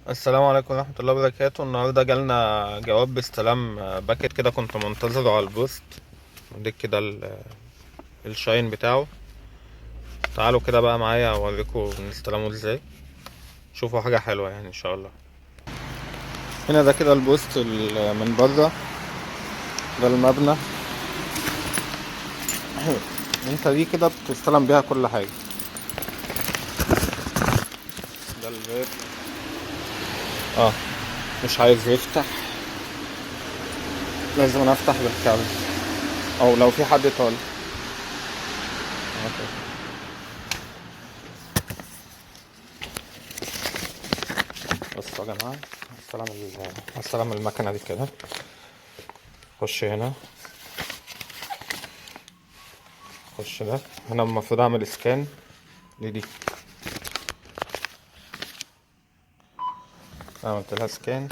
السلام عليكم ورحمة الله وبركاته. النهاردة جالنا جواب باستلام باكت كده كنت منتظره على البوست. اديك كده الشاين بتاعه. تعالوا كده بقى معايا اوريكم بنستلمه ازاي. شوفوا حاجة حلوة يعني ان شاء الله. هنا ده كده البوست من بره، ده المبنى. انت دي كده بتستلم بيها كل حاجة. ده الباب، مش عايز يفتح، لازم انا افتح بالكابل او لو في حد طالع. بصوا يا جماعة، هستلم المكنة دي كده. خش هنا، خش ده. هنا المفروض اعمل سكان لدي، عملت لها سكان.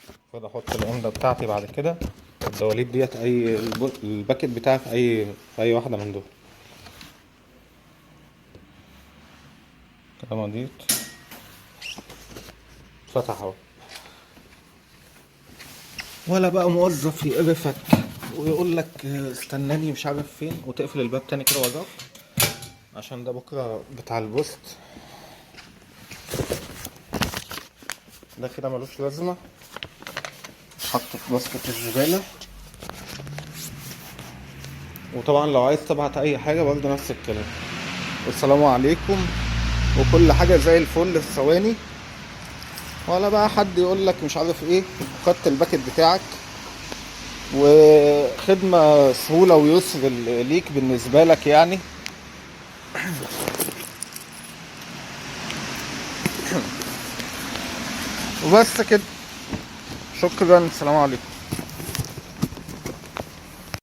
المفروض احط العمدة بتاعتي بعد كده، الدواليب ديت الباكت بتاعي في اي واحدة من دول. كده مضيت، فتح اهو. ولا بقى موظف يقرفك ويقول لك استناني مش عارف فين، وتقفل الباب تاني كده وراك، عشان ده بكره بتاع البوست. ده كده ملوش لازمه، حط في باسكت الزباله. وطبعا لو عايز تبعت اي حاجه برضه نفس الكلام. والسلام عليكم، وكل حاجه زي الفل في ثواني. ولا بقى حد يقول لك مش عارف ايه. خدت الباكت بتاعك، وخدمه سهوله ويسر ليك بالنسبه لك يعني. وبس كده، شكرا، السلام عليكم.